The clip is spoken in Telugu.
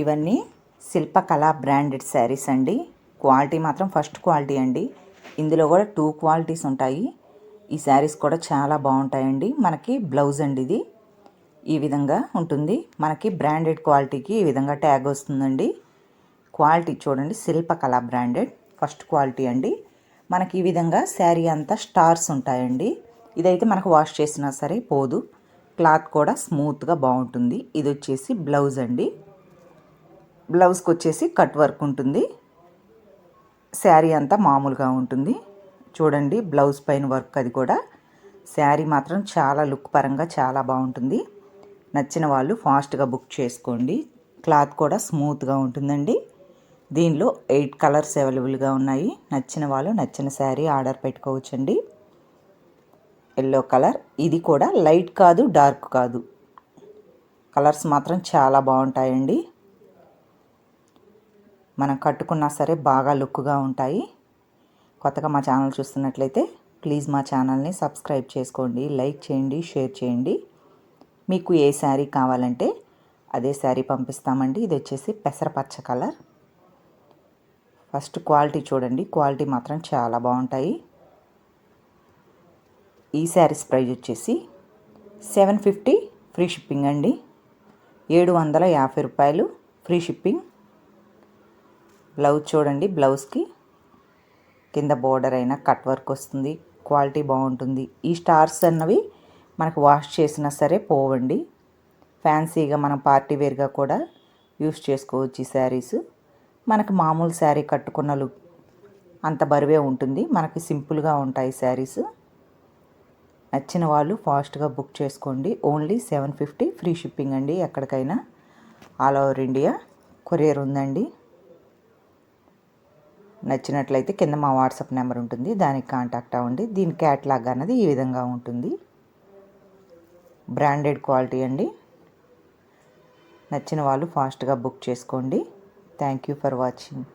ఇవన్నీ శిల్పకళ బ్రాండెడ్ శారీస్ అండి. క్వాలిటీ మాత్రం ఫస్ట్ క్వాలిటీ అండి. ఇందులో కూడా 2 క్వాలిటీస్ ఉంటాయి. ఈ శారీస్ కూడా చాలా బాగుంటాయండి. మనకి బ్లౌజ్ అండి ఇది ఈ విధంగా ఉంటుంది. మనకి బ్రాండెడ్ క్వాలిటీకి ఈ విధంగా ట్యాగ్ వస్తుందండి. క్వాలిటీ చూడండి, శిల్పకళ బ్రాండెడ్ ఫస్ట్ క్వాలిటీ అండి. మనకి ఈ విధంగా శారీ అంతా స్టార్స్ ఉంటాయండి. ఇదైతే మనకు వాష్ చేసినా సరే పోదు. క్లాత్ కూడా స్మూత్గా బాగుంటుంది. ఇది వచ్చేసి బ్లౌజ్ అండి. బ్లౌజ్కి వచ్చేసి కట్ వర్క్ ఉంటుంది. శారీ అంతా మామూలుగా ఉంటుంది. చూడండి బ్లౌజ్ పైన వర్క్ అది కూడా. శారీ మాత్రం చాలా లుక్ పరంగా చాలా బాగుంటుంది. నచ్చిన వాళ్ళు ఫాస్ట్గా బుక్ చేసుకోండి. క్లాత్ కూడా స్మూత్గా ఉంటుందండి. దీనిలో 8 కలర్స్ అవైలబుల్గా ఉన్నాయి. నచ్చిన వాళ్ళు నచ్చిన శారీ ఆర్డర్ పెట్టుకోవచ్చండి. ఎల్లో కలర్, ఇది కూడా లైట్ కాదు డార్క్ కాదు, కలర్స్ మాత్రం చాలా బాగుంటాయండి. మనం కట్టుకున్నా సరే బాగా లుక్గా ఉంటాయి. కొత్తగా మా ఛానల్ చూస్తున్నట్లయితే ప్లీజ్ మా ఛానల్ని సబ్స్క్రైబ్ చేసుకోండి, లైక్ చేయండి, షేర్ చేయండి. మీకు ఏ శారీ కావాలంటే అదే శారీ పంపిస్తామండి. ఇది వచ్చేసి పెసరపచ్చ కలర్. ఫస్ట్ క్వాలిటీ చూడండి, క్వాలిటీ మాత్రం చాలా బాగుంటాయి. ఈ శారీస్ ప్రైస్ వచ్చేసి 750 ఫ్రీ షిప్పింగ్ అండి. 750 రూపాయలు ఫ్రీ షిప్పింగ్. బ్లౌజ్ చూడండి, బ్లౌజ్కి కింద బోర్డర్ అయినా కట్ వర్క్ వస్తుంది. క్వాలిటీ బాగుంటుంది. ఈ స్టార్స్ అన్నవి మనకు వాష్ చేసినా సరే పోవండి. ఫ్యాన్సీగా మనం పార్టీ వేర్గా కూడా యూస్ చేసుకోవచ్చు. ఈ శారీస్ మనకు మామూలు శారీ కట్టుకున్న లుక్ అంత బరువే ఉంటుంది. మనకి సింపుల్గా ఉంటాయి శారీస్. నచ్చిన వాళ్ళు ఫాస్ట్గా బుక్ చేసుకోండి. ఓన్లీ 750 ఫ్రీ షిప్పింగ్ అండి. ఎక్కడికైనా ఆల్ ఓవర్ ఇండియా కొరియర్ ఉందండి. నచ్చినట్లయితే కింద మా వాట్సాప్ నెంబర్ ఉంటుంది, దానికి కాంటాక్ట్ అవ్వండి. దీని క్యాట్లాగ్ అన్నది ఈ విధంగా ఉంటుంది. బ్రాండెడ్ క్వాలిటీ అండి. నచ్చిన వాళ్ళు ఫాస్ట్గా బుక్ చేసుకోండి. Thank you for watching.